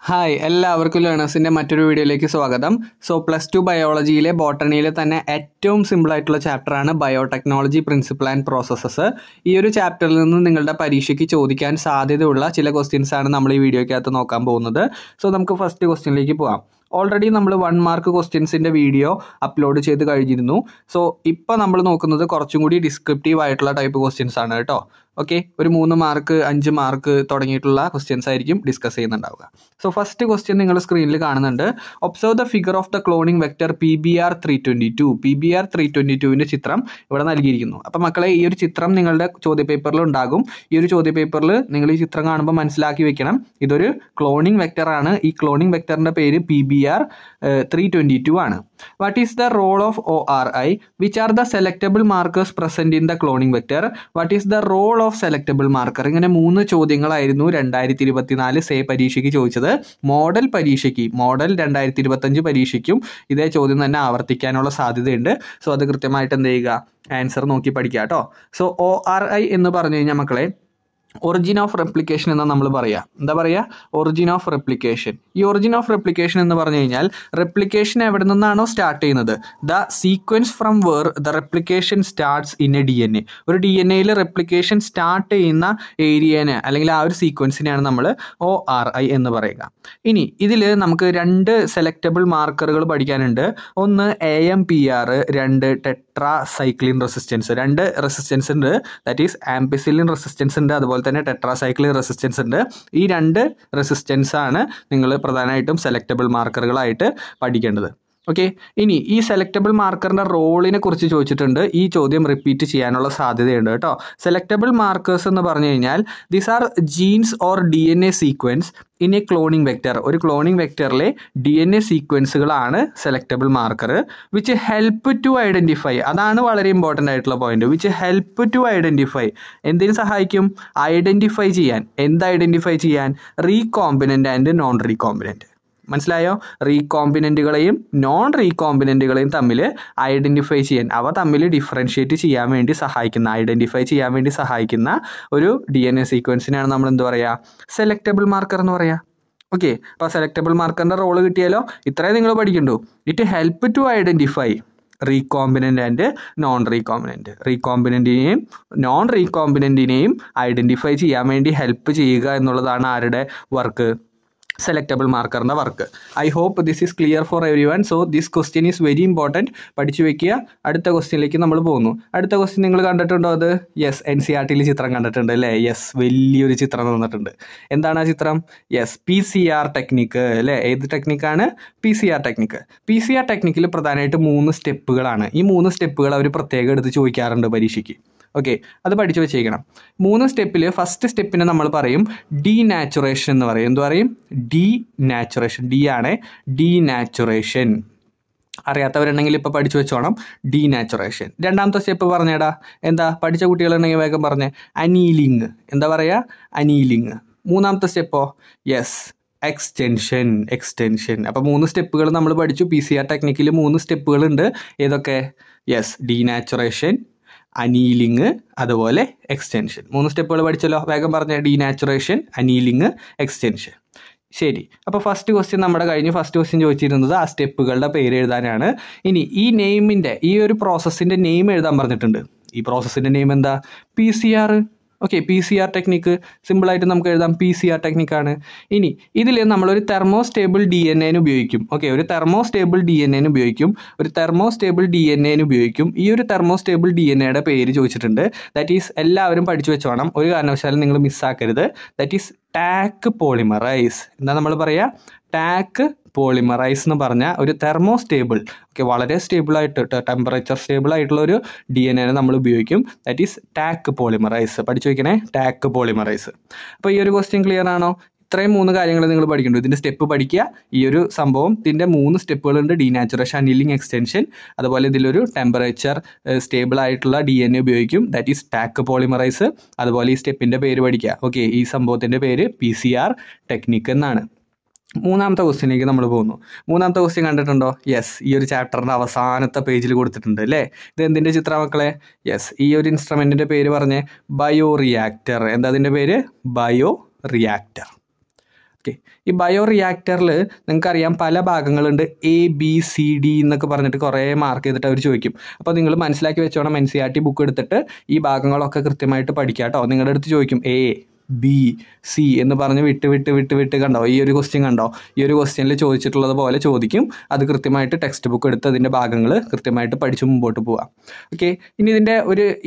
Hi എല്ലാവർക്കും ലേണേഴ്സിൻ്റെ മറ്റൊരു വീഡിയോയിലേക്ക് സ്വാഗതം. പ്ലസ് ടു ബയോളജിയിലെ ബോട്ടണിയിലെ തന്നെ ഏറ്റവും സിമ്പിളായിട്ടുള്ള ചാപ്റ്ററാണ് ബയോടെക്നോളജി പ്രിൻസിപ്പിൾ ആൻഡ് പ്രോസസ്സസ്. ഈ ഒരു ചാപ്റ്ററിൽ നിന്ന് നിങ്ങളുടെ പരീക്ഷയ്ക്ക് ചോദിക്കാൻ സാധ്യതയുള്ള ചില ക്വസ്റ്റ്യൻസാണ് നമ്മൾ ഈ വീഡിയോയ്ക്കകത്ത് നോക്കാൻ പോകുന്നത്. നമുക്ക് ഫസ്റ്റ് ക്വസ്റ്റ്യനിലേക്ക് പോകാം. ഓൾറെഡി നമ്മൾ 1 മാർക്ക് ക്വസ്റ്റ്യൻസിൻ്റെ വീഡിയോ അപ്ലോഡ് ചെയ്ത് കഴിഞ്ഞിരുന്നു. ഇപ്പോൾ നമ്മൾ നോക്കുന്നത് കുറച്ചും കൂടി ഡിസ്ക്രിപ്റ്റീവ് ആയിട്ടുള്ള ടൈപ്പ് ക്വസ്റ്റ്യൻസ് ആണ് കേട്ടോ. ഓക്കെ, ഒരു 3 മാർക്ക് 5 മാർക്ക് തുടങ്ങിയിട്ടുള്ള ക്വസ്റ്റ്യൻസ് ആയിരിക്കും ഡിസ്കസ് ചെയ്യുന്നുണ്ടാവുക. ഫസ്റ്റ് ക്വസ്റ്റ്യൻ നിങ്ങൾ സ്ക്രീനിൽ കാണുന്നുണ്ട്. Observe the figure of the cloning vector PBR322. PBR322വിൻ്റെ ചിത്രം ഇവിടെ നൽകിയിരിക്കുന്നു. അപ്പം മക്കളെ, ഈ ഒരു ചിത്രം നിങ്ങളുടെ ചോദ്യപേപ്പറിൽ ഉണ്ടാകും. ഈ ഒരു ചോദ്യപേപ്പറിൽ നിങ്ങൾ ഈ ചിത്രം കാണുമ്പോൾ മനസ്സിലാക്കി വെക്കണം, ഇതൊരു ക്ലോണിംഗ് വെക്ടറാണ്. ഈ ക്ലോണിംഗ് വെക്ടറിൻ്റെ പേര് PBR322 ആണ്. What is the role of ORI? Which are the selectable markers present in the cloning vector? What is the role of selectable marker? ഇങ്ങനെ 3 ചോദ്യങ്ങളായിരുന്നു 2024 പരീക്ഷയ്ക്ക് ചോദിച്ചത്. മോഡൽ പരീക്ഷയ്ക്ക്, മോഡൽ 2025 പരീക്ഷയ്ക്കും ഇതേ ചോദ്യം തന്നെ ആവർത്തിക്കാനുള്ള സാധ്യതയുണ്ട്. അത് കൃത്യമായിട്ട് എന്ത് ചെയ്യുക, ആൻസർ നോക്കി പഠിക്കുക കേട്ടോ. ORI എന്ന് പറഞ്ഞു കഴിഞ്ഞാൽ മക്കളെ, ഒറിജിൻ ഓഫ് റെപ്ലിക്കേഷൻ എന്ന് നമ്മൾ പറയുക. എന്താ പറയുക? Origin of replication. ഈ ഒറിജിൻ ഓഫ് റെപ്ലിക്കേഷൻ എന്ന് പറഞ്ഞു കഴിഞ്ഞാൽ റെപ്ലിക്കേഷൻ എവിടെ നിന്നാണോ സ്റ്റാർട്ട് ചെയ്യുന്നത്, the sequence from where the replication starts in a DNA. ഒരു DNA റെപ്ലിക്കേഷൻ സ്റ്റാർട്ട് ചെയ്യുന്ന ഏരിയനെ അല്ലെങ്കിൽ ആ ഒരു സീക്വൻസിനെയാണ് നമ്മൾ ORI എന്ന് പറയുക. ഇനി ഇതിൽ നമുക്ക് 2 സെലക്ടബിൾ മാർക്കറുകൾ പഠിക്കാനുണ്ട്. ഒന്ന് AMPR, 2 ടെട്രാസൈക്ലിൻ റെസിസ്റ്റൻസ്. 2 റെസിസ്റ്റൻസ് ഉണ്ട്, ദാറ്റ് ഈസ് ആംപിസിലിൻ റെസിസ്റ്റൻസ് ഉണ്ട്, അതുപോലെ തന്നെ ടെട്രാസൈക്ലിൻ റെസിസ്റ്റൻസ് ഉണ്ട്. ഈ 2 റെസിസ്റ്റൻസ് ആണ് നിങ്ങൾ പ്രധാനമായിട്ടും സെലക്ടബിൾ മാർക്കറുകളായിട്ട് പഠിക്കേണ്ടത്. ഓക്കെ, ഇനി ഈ സെലക്ടബിൾ മാർക്കറിൻ്റെ റോളിനെ കുറിച്ച് ചോദിച്ചിട്ടുണ്ട്. ഈ ചോദ്യം റിപ്പീറ്റ് ചെയ്യാനുള്ള സാധ്യതയുണ്ട് കേട്ടോ. സെലക്ടബിൾ മാർക്കേഴ്സ് എന്ന് പറഞ്ഞു കഴിഞ്ഞാൽ these are genes or DNA sequence in a cloning vector. ഒരു ക്ലോണിംഗ് വെക്ടറിലെ DNA സീക്വൻസുകളാണ് selectable marker. Which help to identify, അതാണ് വളരെ ഇമ്പോർട്ടൻ്റ് ആയിട്ടുള്ള point. Which help to identify, എന്തിനു സഹായിക്കും? ഐഡൻറ്റിഫൈ ചെയ്യാൻ. എന്ത് ഐഡൻറ്റിഫൈ ചെയ്യാൻ? Recombinant and non recombinant. മനസ്സിലായോ? റീകോമ്പിനൻറ്റുകളെയും നോൺ റീകോമ്പിനൻറ്റുകളെയും തമ്മിൽ ഐഡൻറ്റിഫൈ ചെയ്യാൻ, അവ തമ്മിൽ ഡിഫറൻഷ്യേറ്റ് ചെയ്യാൻ വേണ്ടി സഹായിക്കുന്ന, ഐഡൻറ്റിഫൈ ചെയ്യാൻ വേണ്ടി സഹായിക്കുന്ന ഒരു DNA സീക്വൻസിനാണ് നമ്മൾ എന്ത് പറയുക? സെലക്ടബിൾ മാർക്കർ എന്ന് പറയുക. ഓക്കെ, അപ്പോൾ സെലക്ടബിൾ മാർക്കറിൻ്റെ റോള് കിട്ടിയാലോ? ഇത്രയും നിങ്ങൾ പഠിക്കണ്ടു. It help to identify recombinant and non recombinant. റീകോമ്പിനൻറ്റിനെയും നോൺ റീകോമ്പിനൻറ്റിനെയും ഐഡൻറ്റിഫൈ ചെയ്യാൻ വേണ്ടി ഹെൽപ്പ് ചെയ്യുക എന്നുള്ളതാണ് ആരുടെ വർക്ക്? സെലക്ടബിൾ മാർക്കറിൻ്റെ work. I hope this is clear for everyone. This question is very important. പഠിച്ചു വെക്കുക. അടുത്ത ക്വസ്റ്റ്യനിലേക്ക് നമ്മൾ പോകുന്നു. അടുത്ത ക്വസ്റ്റ്യൻ നിങ്ങൾ കണ്ടിട്ടുണ്ടോ? അത് യെസ്, NCERTയിൽ ചിത്രം കണ്ടിട്ടുണ്ട് അല്ലേ? യെസ്, വലിയൊരു ചിത്രം തന്നിട്ടുണ്ട്. എന്താണ് ആ ചിത്രം? യെസ്, PCR ടെക്നിക്ക് അല്ലേ? ഏത് ടെക്നിക്കാണ്? PCR technique. PCR ടെക്നിക്കിൽ പ്രധാനമായിട്ട് 3 സ്റ്റെപ്പുകളാണ്. ഈ 3 സ്റ്റെപ്പുകൾ അവർ പ്രത്യേകം എടുത്ത് ചോദിക്കാറുണ്ട് പരീക്ഷയ്ക്ക്. ഓക്കെ, അത് പഠിച്ചു വെച്ചേക്കണം. 3 സ്റ്റെപ്പിൽ ഫസ്റ്റ് സ്റ്റെപ്പിനെ നമ്മൾ പറയും ഡീനാച്ചുറേഷൻ എന്ന് പറയും. എന്ത് പറയും? ഡീനാച്ചുറേഷൻ. ഡി ആണ് ഡീനാച്ചുറേഷൻ. അറിയാത്തവരുണ്ടെങ്കിൽ ഇപ്പോൾ പഠിച്ചു വെച്ചോണം, ഡീനാച്ചുറേഷൻ. രണ്ടാമത്തെ സ്റ്റെപ്പ് പറഞ്ഞേടാ, എന്താ? പഠിച്ച കുട്ടികളുണ്ടെങ്കിൽ വേഗം പറഞ്ഞേ, അനീലിങ്. എന്താ പറയുക? അനീലിങ്. മൂന്നാമത്തെ സ്റ്റെപ്പോ? Yes, extension. അപ്പോൾ 3 സ്റ്റെപ്പുകൾ നമ്മൾ പഠിച്ചു. PCR ടെക്നിക്കിൽ 3 സ്റ്റെപ്പുകളുണ്ട്. ഏതൊക്കെ? യെസ്, ഡീനാച്ചുറേഷൻ, അനീലിങ്, അതുപോലെ എക്സ്റ്റെൻഷൻ. 3 സ്റ്റെപ്പുകൾ പഠിച്ചല്ലോ, വേഗം പറഞ്ഞ. Denaturation, annealing, extension. ശരി, അപ്പോൾ ഫസ്റ്റ് ക്വസ്റ്റ്യൻ നമ്മുടെ കഴിഞ്ഞ്. ഫസ്റ്റ് ക്വസ്റ്റ്യൻ ചോദിച്ചിരുന്നത് ആ സ്റ്റെപ്പുകളുടെ പേര് എഴുതാനാണ്. ഇനി ഈ നെയിമിൻ്റെ, ഈ ഒരു പ്രോസസ്സിൻ്റെ നെയിം എഴുതാൻ പറഞ്ഞിട്ടുണ്ട്. ഈ പ്രോസസ്സിൻ്റെ നെയിം എന്താ? PCR. ഓക്കെ, PCR ടെക്നിക്ക് സിമ്പിളായിട്ട് നമുക്ക് എഴുതാം. PCR ടെക്നിക്കാണ്. ഇനി ഇതിൽ നമ്മളൊരു തെർമോസ്റ്റേബിൾ DNA ഉപയോഗിക്കും. ഓക്കെ, ഒരു തെർമോസ്റ്റേബിൾ DNA ഉപയോഗിക്കും. ഈ ഒരു തെർമോസ്റ്റേബിൾ DNAയുടെ പേര് ചോദിച്ചിട്ടുണ്ട്. ദാറ്റ് ഈസ്, എല്ലാവരും പഠിച്ചു വെച്ചോണം, ഒരു കാരണവശാലും നിങ്ങൾ മിസ്സാക്കരുത്. That is talk polymerase. എന്താ നമ്മൾ പറയുക? ടാക്ക് പോളിമറൈസ് എന്ന് പറഞ്ഞാൽ ഒരു തെർമോസ്റ്റേബിൾ, ഓക്കെ, വളരെ സ്റ്റേബിളായിട്ട്, ടെമ്പറേച്ചർ സ്റ്റേബിൾ ആയിട്ടുള്ള ഒരു DNA നമ്മൾ ഉപയോഗിക്കും. That is talk polymerase. പഠിച്ചു വയ്ക്കണേ, ടാക്ക് പോളിമറൈസ്. അപ്പോൾ ഈ ഒരു ക്വസ്റ്റ്യൻ ക്ലിയർ ആണോ? ഇത്രയും 3 കാര്യങ്ങൾ നിങ്ങൾ പഠിക്കുന്നുണ്ട്. ഇതിൻ്റെ സ്റ്റെപ്പ് പഠിക്കുക. ഈ ഒരു സംഭവം, ഇതിൻ്റെ 3 സ്റ്റെപ്പുകളുണ്ട്. Denaturation, annealing, extension. അതുപോലെ ഇതിലൊരു ടെമ്പറേച്ചർ സ്റ്റേബിൾ ആയിട്ടുള്ള DNA ഉപയോഗിക്കും. That is talk polymerase. അതുപോലെ ഈ സ്റ്റെപ്പിൻ്റെ പേര് പഠിക്കുക. ഓക്കെ, ഈ സംഭവത്തിൻ്റെ പേര് PCR ടെക്നിക്ക് എന്നാണ്. മൂന്നാമത്തെ ക്വസ്റ്റ്യനിലേക്ക് നമ്മൾ പോകുന്നു. മൂന്നാമത്തെ ക്വസ്റ്റ്യൻ കണ്ടിട്ടുണ്ടോ? യെസ്, ഈ ഒരു ചാപ്റ്ററിൻ്റെ അവസാനത്തെ പേജിൽ കൊടുത്തിട്ടുണ്ട് അല്ലേ? ഇത് എന്തിൻ്റെ ചിത്രം മക്കളെ? യെസ്, ഈ ഒരു ഇൻസ്ട്രുമെൻറ്റിൻ്റെ പേര് പറഞ്ഞേ, ബയോ റിയാക്ടർ. എന്താ അതിൻ്റെ പേര്? Bio reactor. ഓക്കെ, ഈ ബയോ റിയാക്ടറിൽ നിങ്ങൾക്കറിയാം പല ഭാഗങ്ങളുണ്ട്. ABCD എന്നൊക്കെ പറഞ്ഞിട്ട് കുറേ മാർക്ക് ചെയ്തിട്ട് അവർ ചോദിക്കും. അപ്പോൾ നിങ്ങൾ മനസ്സിലാക്കി വെച്ചോണം, NCERT ബുക്ക് എടുത്തിട്ട് ഈ ഭാഗങ്ങളൊക്കെ കൃത്യമായിട്ട് പഠിക്കുക കേട്ടോ. നിങ്ങളുടെ അടുത്ത് ചോദിക്കും ABC എന്ന് പറഞ്ഞ് വിട്ട് കണ്ടോ, ഈ ഒരു ക്വസ്റ്റ്യൻ കണ്ടോ, ഈ ഒരു ക്വസ്റ്റ്യനിൽ ചോദിച്ചിട്ടുള്ളത് പോലെ ചോദിക്കും. അത് കൃത്യമായിട്ട് ടെക്സ്റ്റ് ബുക്ക് എടുത്ത് അതിൻ്റെ ഭാഗങ്ങൾ കൃത്യമായിട്ട് പഠിച്ച് മുമ്പോട്ട് പോവാം. ഓക്കെ, ഇനി ഇതിൻ്റെ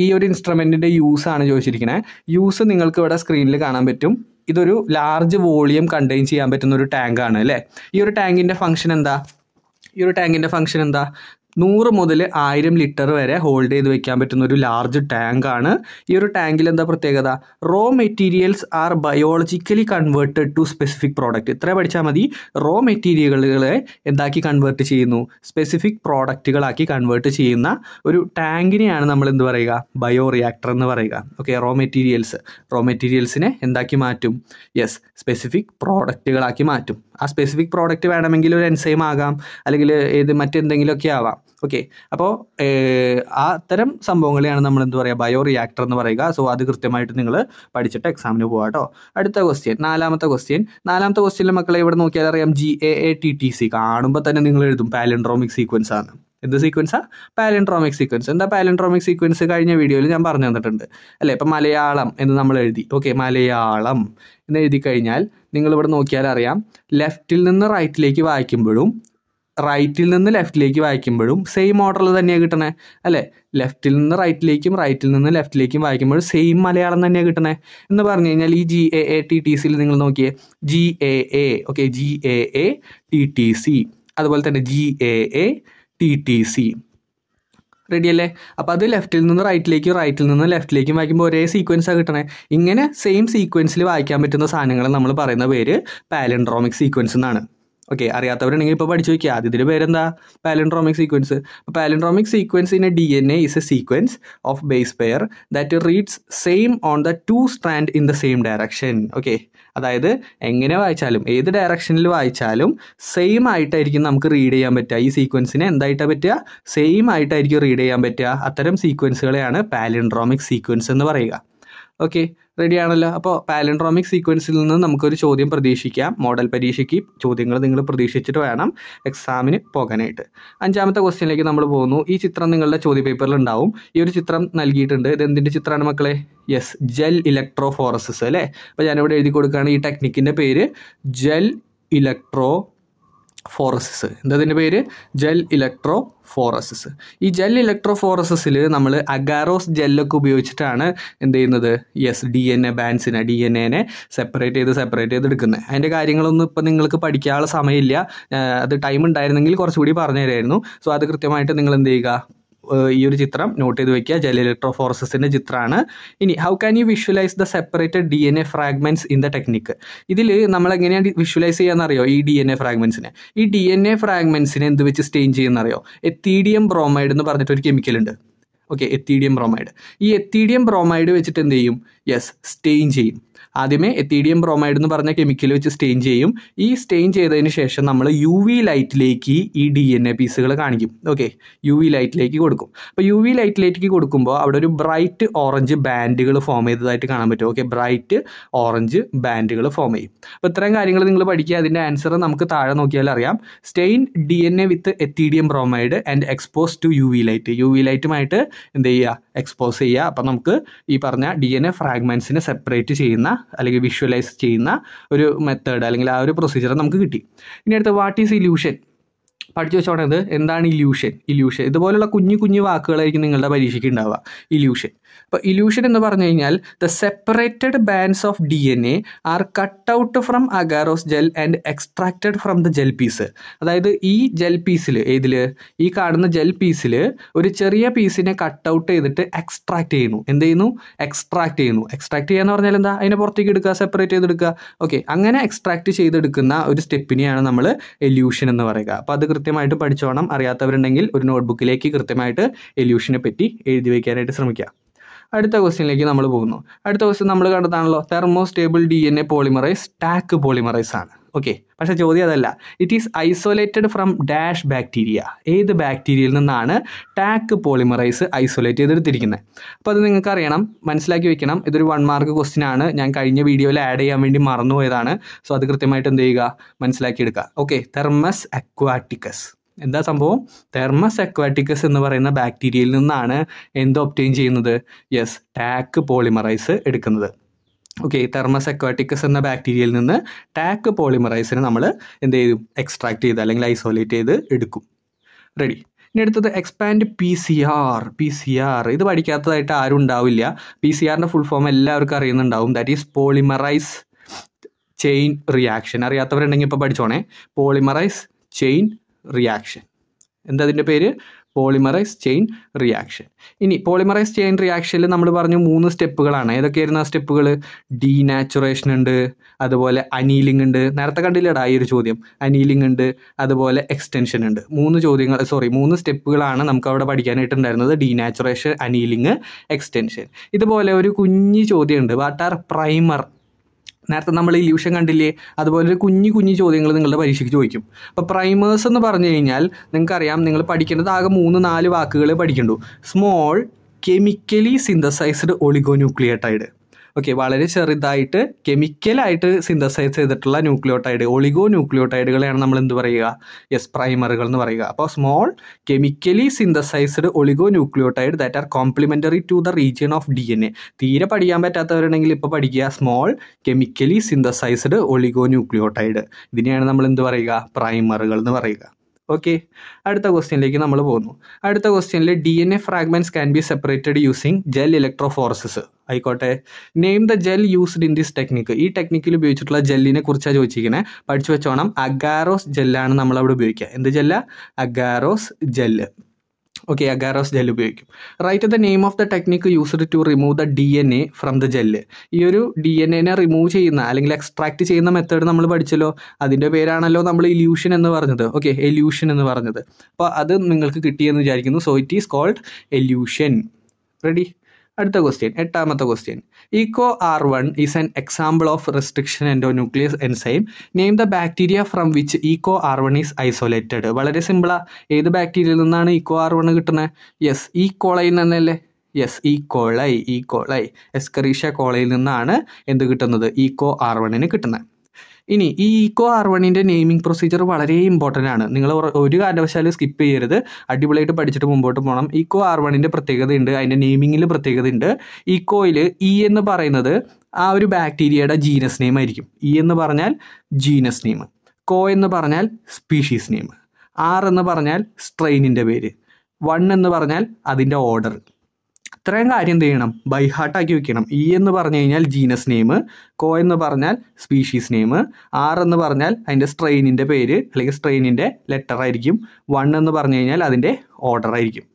ഈ ഒരു ഇൻസ്ട്രുമെൻറ്റിൻ്റെ യൂസാണ് ചോദിച്ചിരിക്കുന്നത്. യൂസ് നിങ്ങൾക്ക് ഇവിടെ സ്ക്രീനിൽ കാണാൻ പറ്റും. ഇതൊരു ലാർജ് വോളിയം കണ്ടെയ്ൻ ചെയ്യാൻ പറ്റുന്ന ഒരു ടാങ്കാണ് അല്ലേ. ഈ ഒരു ടാങ്കിൻ്റെ ഫംഗ്ഷൻ എന്താ? 100 മുതൽ 1000 ലിറ്റർ വരെ ഹോൾഡ് ചെയ്ത് വെക്കാൻ പറ്റുന്ന ഒരു ലാർജ് ടാങ്കാണ്. ഈ ഒരു ടാങ്കിൽ എന്താ പ്രത്യേകത? Raw materials are biologically converted to specific product. ഇത്ര പഠിച്ചാൽ മതി. റോ മെറ്റീരിയലുകളെ എന്താക്കി കൺവേർട്ട് ചെയ്യുന്നു? സ്പെസിഫിക് പ്രോഡക്റ്റുകളാക്കി കൺവേർട്ട് ചെയ്യുന്ന ഒരു ടാങ്കിനെയാണ് നമ്മൾ എന്ത് പറയുക? ബയോ റിയാക്ടർ എന്ന് പറയുക. ഓക്കെ, റോ മെറ്റീരിയൽസിനെ എന്താക്കി മാറ്റും? യെസ്, സ്പെസിഫിക് പ്രോഡക്റ്റുകളാക്കി മാറ്റും. ആ സ്പെസിഫിക് പ്രോഡക്റ്റ് വേണമെങ്കിൽ ഒരു എൻസൈം ആകാം, അല്ലെങ്കിൽ മറ്റെന്തെങ്കിലുമൊക്കെ ആവാം. ഓക്കെ, അപ്പോൾ അത്തരം സംഭവങ്ങളെയാണ് നമ്മൾ എന്ത് പറയുക? ബയോ റിയാക്ടർ എന്ന് പറയുക. സോ അത് കൃത്യമായിട്ട് നിങ്ങൾ പഠിച്ചിട്ട് എക്സാമിന് പോകാം കേട്ടോ. അടുത്ത ക്വസ്റ്റ്യൻ, നാലാമത്തെ ക്വസ്റ്റ്യനിൽ മക്കളെ ഇവിടെ നോക്കിയാൽ അറിയാം GAATTC. കാണുമ്പോൾ തന്നെ നിങ്ങൾ എഴുതും പാലിൻഡ്രോമിക് സീക്വൻസ് ആണ്. എന്ത് സീക്വൻസാ? Palindromic sequence. എന്താ പാലിൻഡ്രോമിക് സീക്വൻസ്? കഴിഞ്ഞ വീഡിയോയിൽ ഞാൻ പറഞ്ഞു തന്നിട്ടുണ്ട് അല്ലേ. ഇപ്പം മലയാളം എന്ന് നമ്മൾ എഴുതി. ഓക്കെ, മലയാളം എന്ന് എഴുതി കഴിഞ്ഞാൽ നിങ്ങളിവിടെ നോക്കിയാൽ അറിയാം, ലെഫ്റ്റിൽ നിന്ന് റൈറ്റിലേക്ക് വായിക്കുമ്പോഴും റൈറ്റിൽ നിന്ന് ലെഫ്റ്റിലേക്ക് വായിക്കുമ്പോഴും സെയിം ഓർഡറിൽ തന്നെയാണ് കിട്ടണേ അല്ലേ. ലെഫ്റ്റിൽ നിന്ന് റൈറ്റിലേക്കും റൈറ്റിൽ നിന്ന് ലെഫ്റ്റിലേക്കും വായിക്കുമ്പോഴും സെയിം മലയാളം തന്നെയാണ് കിട്ടണേ. എന്ന് പറഞ്ഞു കഴിഞ്ഞാൽ ഈ GAATTCയിൽ നിങ്ങൾ നോക്കിയേ, GAA. ഓക്കെ, GAATTC, അതുപോലെ തന്നെ GAATTC. റെഡി അല്ലേ? അപ്പോൾ അത് ലെഫ്റ്റിൽ നിന്ന് റൈറ്റിലേക്കും റൈറ്റിൽ നിന്ന് ലെഫ്റ്റിലേക്കും വായിക്കുമ്പോൾ ഒരേ സീക്വൻസാണ് കിട്ടണേ. ഇങ്ങനെ സെയിം സീക്വൻസിൽ വായിക്കാൻ പറ്റുന്ന സാധനങ്ങൾ നമ്മൾ പറയുന്ന പേര് പാലിൻഡ്രോമിക് സീക്വൻസ് എന്നാണ്. ഓക്കെ, അറിയാത്തവരുണ്ടെങ്കിൽ ഇപ്പോൾ പഠിച്ചു വയ്ക്കുക. ആദ്യത്തിൻ്റെ പേരെന്താ? Palindromic sequence. അപ്പോൾ palindromic sequence in a DNA is a sequence of base pair that reads same on the two strand in the same direction. Okay, അതായത് എങ്ങനെ വായിച്ചാലും ഏത് ഡയറക്ഷനിൽ വായിച്ചാലും സെയിം ആയിട്ടായിരിക്കും നമുക്ക് റീഡ് ചെയ്യാൻ പറ്റുക. ഈ സീക്വൻസിനെ എന്തായിട്ടാണ് പറ്റുക? സെയിം ആയിട്ടായിരിക്കും റീഡ് ചെയ്യാൻ പറ്റുക. അത്തരം സീക്വൻസുകളെയാണ് പാലിൻഡ്രോമിക് സീക്വൻസ് എന്ന് പറയുക. ഓക്കെ, റെഡി ആണല്ലോ. അപ്പോൾ പാലിൻഡ്രോമിക് സീക്വൻസിൽ നിന്ന് നമുക്കൊരു ചോദ്യം പ്രതീക്ഷിക്കാം. മോഡൽ പരീക്ഷയ്ക്ക് ചോദ്യങ്ങൾ നിങ്ങൾ പ്രതീക്ഷിച്ചിട്ട് വേണം എക്സാമിന് പോകാനായിട്ട്. അഞ്ചാമത്തെ ക്വസ്റ്റ്യനിലേക്ക് നമ്മൾ പോകുന്നു. ഈ ചിത്രം നിങ്ങളുടെ ചോദ്യ പേപ്പറിൽ ഉണ്ടാവും. ഈ ഒരു ചിത്രം നൽകിയിട്ടുണ്ട്. ഇത് എന്തിൻ്റെ ചിത്രമാണ് മക്കളെ? യെസ്, ജെൽ ഇലക്ട്രോഫോറസിസ് അല്ലേ. അപ്പോൾ ഞാനിവിടെ എഴുതി കൊടുക്കുകയാണ്. ഈ ടെക്നിക്കിൻ്റെ പേര് ജെൽ ഇലക്ട്രോഫോറസിസ്. എന്താ പേര്? Gel electrophoresis. ഈ ജെൽ ഇലക്ട്രോഫോറസിസിൽ നമ്മൾ അഗാരോസ് ജെല്ലൊക്കെ ഉപയോഗിച്ചിട്ടാണ് എന്ത് ചെയ്യുന്നത്? യെസ്, DNA ബാൻഡ്സിനെ സെപ്പറേറ്റ് ചെയ്ത് എടുക്കുന്നത്. അതിൻ്റെ കാര്യങ്ങളൊന്നും ഇപ്പം നിങ്ങൾക്ക് പഠിക്കാനുള്ള സമയമില്ല. അത് ടൈം ഉണ്ടായിരുന്നെങ്കിൽ കുറച്ചുകൂടി പറഞ്ഞു തരായിരുന്നു. സോ അത് കൃത്യമായിട്ട് നിങ്ങൾ എന്ത് ചെയ്യുക? ഈ ഒരു ചിത്രം നോട്ട് ചെയ്ത് വെക്കുക. ജെൽ ഇലക്ട്രോഫോറസിസിൻ്റെ ചിത്രമാണ്. ഇനി how can you visualise the separated DNA fragments in the technique? ഇതിൽ നമ്മൾ എങ്ങനെയാണ് വിഷ്വലൈസ് ചെയ്യാന്നറിയോ? ഈ DNA ഫ്രാഗ്മെൻറ്റ്സിനെ എന്ത് വെച്ച് സ്റ്റെയിൻ ചെയ്യുന്നറിയോ? എത്തീഡിയം ബ്രോമൈഡ് എന്ന് പറഞ്ഞിട്ടൊരു കെമിക്കൽ ഉണ്ട്. Okay, ethidium bromide. ഈ എത്തീഡിയം ബ്രോമൈഡ് വെച്ചിട്ട് എന്ത് ചെയ്യും? യെസ്, സ്റ്റെയിൻ ചെയ്യും. ആദ്യമേ എത്തീഡിയം ബ്രോമൈഡ് എന്ന് പറഞ്ഞ കെമിക്കൽ വെച്ച് സ്റ്റെയിൻ ചെയ്യും. ഈ സ്റ്റെയിൻ ചെയ്തതിന് ശേഷം നമ്മൾ UV ലൈറ്റിലേക്ക് ഈ DNA പീസുകൾ കാണിക്കും. ഓക്കെ, UV ലൈറ്റിലേക്ക് കൊടുക്കും. അപ്പോൾ UV ലൈറ്റിലേക്ക് കൊടുക്കുമ്പോൾ അവിടെ ഒരു ബ്രൈറ്റ് ഓറഞ്ച് ബാൻഡുകൾ ഫോം ചെയ്തതായിട്ട് കാണാൻ പറ്റും. ഓക്കെ, ബ്രൈറ്റ് ഓറഞ്ച് ബാൻഡുകൾ ഫോം ചെയ്യും. അപ്പോൾ ഇത്രയും കാര്യങ്ങൾ നിങ്ങൾ പഠിക്കുക. അതിൻ്റെ ആൻസർ നമുക്ക് താഴെ നോക്കിയാൽ അറിയാം. Stain DNA with ethidium bromide and expose to UV ലൈറ്റുമായിട്ട് എന്ത് ചെയ്യുക? എക്സ്പോസ് ചെയ്യുക. അപ്പം നമുക്ക് ഈ പറഞ്ഞ DNA ഫ്രാഗ്മെൻറ്റ്സിനെ സെപ്പറേറ്റ് ചെയ്യുന്ന അല്ലെങ്കിൽ വിഷ്വലൈസ് ചെയ്യുന്ന ഒരു മെത്തേഡ് അല്ലെങ്കിൽ ആ ഒരു പ്രൊസീജിയർ നമുക്ക് കിട്ടി. ഇനി അടുത്ത വാട്ട് ഈസ് ഇല്യൂഷൻ? പഠിച്ചു വെച്ചോണത്. എന്താണ് ഇല്യൂഷൻ? ഇതുപോലുള്ള കുഞ്ഞു വാക്കുകളായിരിക്കും നിങ്ങളുടെ പരീക്ഷയ്ക്ക് ഉണ്ടാവുക. ഇല്യൂഷൻ. അപ്പോൾ ഇല്യൂഷൻ എന്ന് പറഞ്ഞു കഴിഞ്ഞാൽ the separated bands of DNA are cut out from agarose gel and extracted from the gel piece. അതായത് ഈ ജെൽ പീസിൽ, ഈ കാണുന്ന ജെൽ പീസിൽ ഒരു ചെറിയ പീസിനെ കട്ട് ഔട്ട് ചെയ്തിട്ട് എക്സ്ട്രാക്ട് ചെയ്യുന്നു. എന്ത് ചെയ്യുന്നു? എക്സ്ട്രാക്ട് ചെയ്യാന്ന് പറഞ്ഞാൽ എന്താ? അതിനെ പുറത്തേക്ക് എടുക്കുക, സെപ്പറേറ്റ് ചെയ്തെടുക്കുക. ഓക്കെ, അങ്ങനെ എക്സ്ട്രാക്ട് ചെയ്തെടുക്കുന്ന ഒരു സ്റ്റെപ്പിനെയാണ് നമ്മൾ എല്യൂഷൻ എന്ന് പറയുക. അപ്പോൾ അത് കൃത്യമായിട്ട് പഠിച്ചോണം. അറിയാത്തവരുണ്ടെങ്കിൽ ഒരു നോട്ട്ബുക്കിലേക്ക് കൃത്യമായിട്ട് എല്യൂഷനെ പറ്റി എഴുതി വയ്ക്കാനായിട്ട് ശ്രമിക്കുക. അടുത്ത ക്വസ്റ്റ്യനിലേക്ക് നമ്മൾ പോകുന്നു. അടുത്ത ക്വസ്റ്റ്യൻ നമ്മൾ കണ്ടതാണല്ലോ, thermostable DNA polymerise talk polymerise ആണ്. ഓക്കെ, പക്ഷേ ചോദ്യം അതല്ല. It is isolated from dash bacteria. ഏത് ബാക്ടീരിയയിൽ നിന്നാണ് ടാക്ക് പോളിമറൈസ് ഐസൊലേറ്റ് ചെയ്തെടുത്തിരിക്കുന്നത്? അപ്പോൾ അത് നിങ്ങൾക്ക് അറിയണം, മനസ്സിലാക്കി വെക്കണം. ഇതൊരു 1 മാർക്ക് ക്വസ്റ്റ്യൻ ആണ്. ഞാൻ കഴിഞ്ഞ വീഡിയോയിൽ ആഡ് ചെയ്യാൻ വേണ്ടി മറന്നുപോയതാണ്. സോ അത് കൃത്യമായിട്ട് എന്ത് ചെയ്യുക, മനസ്സിലാക്കിയെടുക്കുക. Okay, thermos അക്വാറ്റിക്കസ്. എന്താ സംഭവം? തെർമസ് അക്വാറ്റിക്കസ് എന്ന് പറയുന്ന ബാക്ടീരിയയിൽ നിന്നാണ് എന്ത് ഒബ്റ്റെയിൻ ചെയ്യുന്നത്? യെസ്, ടാക്ക് പോളിമറൈസ് എടുക്കുന്നത്. ഓക്കെ, തെർമസ് അക്വാറ്റിക്കസ് എന്ന ബാക്ടീരിയയിൽ നിന്ന് ടാക്ക് പോളിമറൈസിനെ നമ്മൾ എന്ത് ചെയ്യും? എക്സ്ട്രാക്ട് ചെയ്ത് അല്ലെങ്കിൽ ഐസോലേറ്റ് ചെയ്ത് എടുക്കും. റെഡി. ഇനി അടുത്തത് എക്സ്പാൻഡ് PCR. PCR ഇത് പഠിക്കാത്തതായിട്ട് ആരും ഉണ്ടാവില്ല. PCR ഫുൾ ഫോം എല്ലാവർക്കും അറിയുന്നുണ്ടാവും. That is polymerase chain reaction. അറിയാത്തവരുണ്ടെങ്കിൽ ഇപ്പോൾ പഠിച്ചോണേ. Polymerase chain reaction. എന്താ അതിൻ്റെ പേര്? Polymerase chain reaction. ഇനി പോളിമറൈസ് ചെയിൻ റിയാക്ഷനിൽ നമ്മൾ പറഞ്ഞു 3 സ്റ്റെപ്പുകളാണ്. ഏതൊക്കെയായിരുന്നു ആ സ്റ്റെപ്പുകൾ? ഡീനാച്ചുറേഷൻ ഉണ്ട്, അതുപോലെ അനീലിംഗ് ഉണ്ട്. നേരത്തെ കണ്ടില്ലടാ ഈ ഒരു ചോദ്യം. അനീലിംഗ് ഉണ്ട്, അതുപോലെ എക്സ്റ്റൻഷൻ ഉണ്ട്. 3 സ്റ്റെപ്പുകളാണ് നമുക്ക് അവിടെ പഠിക്കാനായിട്ടുണ്ടായിരുന്നത്. Denaturation, annealing, extension. ഇതുപോലെ ഒരു കുഞ്ഞു ചോദ്യമുണ്ട്. What are primer? നേരത്തെ നമ്മൾ ഇല്യൂഷൻ കണ്ടില്ലേ? അതുപോലെ ഒരു കുഞ്ഞു ചോദ്യങ്ങൾ നിങ്ങളുടെ പരീക്ഷയ്ക്ക് ചോദിക്കും. അപ്പോൾ പ്രൈമേഴ്സ് എന്ന് പറഞ്ഞു കഴിഞ്ഞാൽ നിങ്ങൾക്കറിയാം, നിങ്ങൾ പഠിക്കേണ്ടത് ആകെ 3-4 വാക്കുകൾ പഠിക്കണ്ടു. Small chemically synthesised oligonucleotide. Okay, വളരെ ചെറുതായിട്ട് കെമിക്കലായിട്ട് സിന്തസൈസ് ചെയ്തിട്ടുള്ള ന്യൂക്ലിയോടൈഡ്, ഒളിഗോ ന്യൂക്ലിയോടൈഡുകളെയാണ് നമ്മൾ എന്ത് പറയുക? യെസ്, പ്രൈമറുകൾ എന്ന് പറയുക. അപ്പോൾ small chemically synthesised oligonucleotide that are complementary to the region of DNA. തീരെ പഠിക്കാൻ പറ്റാത്തവരുണ്ടെങ്കിൽ ഇപ്പോൾ പഠിക്കുക. Small chemically synthesised oligonucleotide. ഇതിനെയാണ് നമ്മൾ എന്ത് പറയുക? പ്രൈമറുകൾ എന്ന് പറയുക. ഓക്കെ, അടുത്ത ക്വസ്റ്റ്യനിലേക്ക് നമ്മൾ പോകുന്നു. അടുത്ത ക്വസ്റ്റ്യനിൽ DNA fragments can be separated using gel electrophoresis. ആയിക്കോട്ടെ. Name the gel used in this technique. ഈ ടെക്നിക്കിൽ ഉപയോഗിച്ചിട്ടുള്ള ജെല്ലിനെ കുറിച്ചാണ് ചോദിച്ചിരിക്കുന്നത്. പഠിച്ചു വെച്ചോണം. അഗാരോസ് ജെല്ലാണ് നമ്മളവിടെ ഉപയോഗിക്കുക. എന്ത് ജെല്ല? Agarose gel. Okay, agarose gel ഉപയോഗിക്കും. Write the name of the technique used to remove the DNA from the gel. ഈ ഒരു DNA റിമൂവ് ചെയ്യുന്ന അല്ലെങ്കിൽ എക്സ്ട്രാക്ട് ചെയ്യുന്ന മെത്തേഡ് നമ്മൾ പഠിച്ചല്ലോ. അതിൻ്റെ പേരാണല്ലോ നമ്മൾ ഇല്യൂഷൻ എന്ന് പറഞ്ഞത്. ഓക്കെ, എല്യൂഷൻ എന്ന് പറഞ്ഞത്. അപ്പോൾ അത് നിങ്ങൾക്ക് കിട്ടിയെന്ന് വിചാരിക്കുന്നു. So it is called elution. Ready. അടുത്ത ക്വസ്റ്റ്യൻ, 8ാമത്തെ question. EcoR1 is an example of restriction endonuclease enzyme. Name the bacteria from which EcoR1 is isolated. വളരെ സിമ്പിളാ. ഏത് ബാക്ടീരിയയിൽ നിന്നാണ് EcoR1 കിട്ടുന്നത്? യെസ്, ഈ കോളയിൽ നിന്നല്ലേ? യെസ്, ഈ കോളൈ എസ്കറീഷ്യ കോളയിൽ നിന്നാണ് എന്ത് കിട്ടുന്നത്? EcoR1 കിട്ടുന്നത്. ഇനി ഈ EcoR1 നെയിമിംഗ് പ്രൊസീജിയർ വളരെ ഇമ്പോർട്ടൻ്റ് ആണ്. നിങ്ങൾ ഒരു കാരണവശാലും സ്കിപ്പ് ചെയ്യരുത്. അടിപൊളിയായിട്ട് പഠിച്ചിട്ട് മുമ്പോട്ട് പോകണം. EcoR1 പ്രത്യേകതയുണ്ട്, അതിൻ്റെ നെയിമിങ്ങിൽ പ്രത്യേകതയുണ്ട്. ഈക്കോയിൽ E എന്ന് പറയുന്നത് ആ ഒരു ബാക്ടീരിയയുടെ ജീനസ് നെയിം ആയിരിക്കും. E എന്ന് പറഞ്ഞാൽ ജീനസ് നെയിം, കോ എന്ന് പറഞ്ഞാൽ സ്പീഷീസ് നെയിം, R എന്ന് പറഞ്ഞാൽ സ്ട്രെയിനിൻ്റെ പേര്, 1 എന്ന് പറഞ്ഞാൽ അതിൻ്റെ ഓർഡർ. ഇത്രയും കാര്യം എന്ത് ചെയ്യണം? ബൈ ഹാർട്ടാക്കി വെക്കണം. E എന്ന് പറഞ്ഞു കഴിഞ്ഞാൽ ജീനസ് നെയിം, കോ എന്ന് പറഞ്ഞാൽ സ്പീഷീസ് നെയിം, R എന്ന് പറഞ്ഞാൽ അതിൻ്റെ സ്ട്രെയിനിൻ്റെ പേര് അല്ലെങ്കിൽ സ്ട്രെയിനിൻ്റെ ലെറ്റർ ആയിരിക്കും, 1 എന്ന് പറഞ്ഞു കഴിഞ്ഞാൽ അതിൻ്റെ ഓർഡർ ആയിരിക്കും.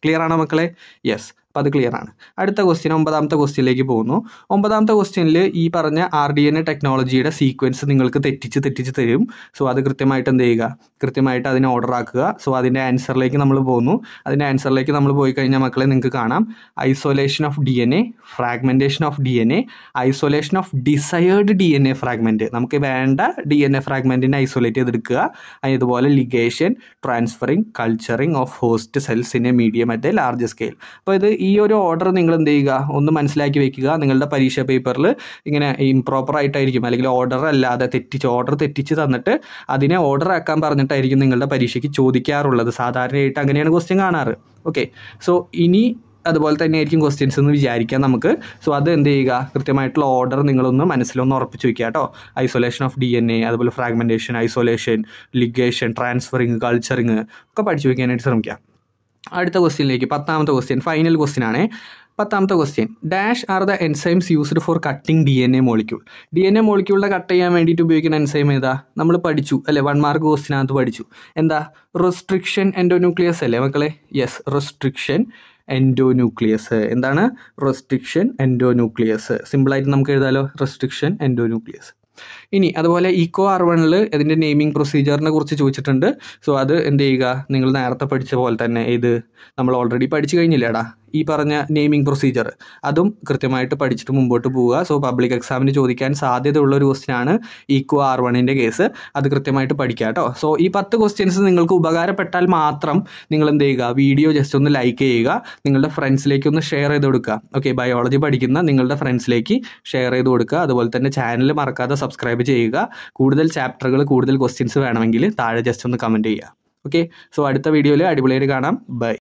ക്ലിയർ ആണോ മക്കളെ? യെസ്, അപ്പോൾ അത് ക്ലിയർ ആണ്. അടുത്ത ക്വസ്റ്റ്യൻ, 9ാമത്തെ ക്വസ്റ്റ്യനിലേക്ക് പോകുന്നു. 9ാമത്തെ ക്വസ്റ്റ്യനിൽ ഈ പറഞ്ഞ RDNA ടെക്നോളജിയുടെ സീക്വൻസ് നിങ്ങൾക്ക് തെറ്റിച്ച് തരും. സോ അത് കൃത്യമായിട്ട് എന്ത് ചെയ്യുക? കൃത്യമായിട്ട് അതിനെ ഓർഡർ ആക്കുക. സോ അതിൻ്റെ ആൻസറിലേക്ക് നമ്മൾ പോകുന്നു. അതിൻ്റെ ആൻസറിലേക്ക് നമ്മൾ പോയി കഴിഞ്ഞാൽ മക്കളെ നിങ്ങൾക്ക് കാണാം, isolation of DNA, fragmentation of DNA, isolation of desired DNA fragment. നമുക്ക് വേണ്ട DNA ഫ്രാഗ്മെൻറ്റിനെ ഐസൊലേറ്റ് ചെയ്തെടുക്കുക. അതുപോലെ ligation, transferring, culturing of host cells in A medium at A large scale. അപ്പോൾ ഇത് ഈ ഒരു ഓർഡർ നിങ്ങൾ എന്ത് ചെയ്യുക? ഒന്ന് മനസ്സിലാക്കി വെക്കുക. നിങ്ങളുടെ പരീക്ഷാ പേപ്പറിൽ ഇങ്ങനെ ഇംപ്രോപ്പർ ആയിട്ടായിരിക്കും അല്ലെങ്കിൽ ഓർഡർ അല്ലാതെ ഓർഡർ തെറ്റിച്ച് തന്നിട്ട് അതിനെ ഓർഡർ ആക്കാൻ പറഞ്ഞിട്ടായിരിക്കും നിങ്ങളുടെ പരീക്ഷയ്ക്ക് ചോദിക്കാറുള്ളത്. സാധാരണയായിട്ട് അങ്ങനെയാണ് ക്വസ്റ്റ്യൻ കാണാറ്. ഓക്കെ, സോ ഇനി അതുപോലെ തന്നെ ആയിരിക്കും ക്വസ്റ്റ്യൻസ് എന്ന് വിചാരിക്കാം നമുക്ക്. സോ അത് എന്ത് ചെയ്യുക? കൃത്യമായിട്ടുള്ള ഓർഡർ നിങ്ങളൊന്ന് മനസ്സിലൊന്ന് ഉറപ്പിച്ച് വയ്ക്കുക കേട്ടോ. ഐസൊലേഷൻ ഓഫ് DNA, അതുപോലെ fragmentation, isolation, ligation, transferring, culturing ഒക്കെ പഠിച്ചു വയ്ക്കാനായിട്ട് ശ്രമിക്കാം. അടുത്ത ക്വസ്റ്റ്യനിലേക്ക്, 10ാമത്തെ ക്വസ്റ്റ്യൻ, ഫൈനൽ ക്വസ്റ്റ്യൻ ആണ്. 10ാമത്തെ question, dash are the enzymes used for cutting DNA molecule. DNA മോളിക്യൂളിനെ കട്ട് ചെയ്യാൻ വേണ്ടിയിട്ട് ഉപയോഗിക്കുന്ന എൻസൈം ഏതാ? നമ്മൾ പഠിച്ചു അല്ലേ, 1 മാർക്ക് ക്വസ്റ്റ്യനകത്ത് പഠിച്ചു. എന്താ? റെസ്ട്രിക്ഷൻ എൻഡോന്യൂക്ലിയസ് അല്ലേ മക്കളെ? Yes, restriction endonuclease. എന്താണ്? Restriction endonuclease. സിമ്പിളായിട്ട് നമുക്ക് എഴുതാലോ, റെസ്ട്രിക്ഷൻ എൻഡോന്യൂക്ലിയസ്. ഇനി അതുപോലെ EcoR1 ഇതിൻ്റെ നെയിമിംഗ് പ്രൊസീജിയറിനെ കുറിച്ച് ചോദിച്ചിട്ടുണ്ട്. സോ അത് എന്ത് ചെയ്യുക? നിങ്ങൾ നേരത്തെ പഠിച്ച പോലെ തന്നെ ഇത് നമ്മൾ ഓൾറെഡി പഠിച്ചു കഴിഞ്ഞില്ലേടാ. ഈ പറഞ്ഞ നെയിമിംഗ് പ്രൊസീജിയർ അതും കൃത്യമായിട്ട് പഠിച്ചിട്ട് മുമ്പോട്ട് പോവുക. സോ പബ്ലിക് എക്സാമിന് ചോദിക്കാൻ സാധ്യതയുള്ള ഒരു ക്വസ്റ്റ്യനാണ് ഈക്വ R1ൻ്റെ കേസ്. അത് കൃത്യമായിട്ട് പഠിക്കുക കേട്ടോ. സോ ഈ 10 ക്വസ്റ്റ്യൻസ് നിങ്ങൾക്ക് ഉപകാരപ്പെട്ടാൽ മാത്രം നിങ്ങൾ എന്ത് ചെയ്യുക, വീഡിയോ ജസ്റ്റ് ഒന്ന് ലൈക്ക് ചെയ്യുക, നിങ്ങളുടെ ഫ്രണ്ട്സിലേക്ക് ഒന്ന് ഷെയർ ചെയ്ത് കൊടുക്കുക. ഓക്കെ, ബയോളജി പഠിക്കുന്ന നിങ്ങളുടെ ഫ്രണ്ട്സിലേക്ക് ഷെയർ ചെയ്ത് കൊടുക്കുക. അതുപോലെ തന്നെ ചാനൽ മറക്കാതെ സബ്സ്ക്രൈബ് ചെയ്യുക. കൂടുതൽ ചാപ്റ്ററുകൾ, കൂടുതൽ ക്വസ്റ്റ്യൻസ് വേണമെങ്കിൽ താഴെ ജസ്റ്റ് ഒന്ന് കമൻറ്റ് ചെയ്യുക. ഓക്കെ, സോ അടുത്ത വീഡിയോയിൽ അടിപൊളിയായിട്ട് കാണാം. ബൈ.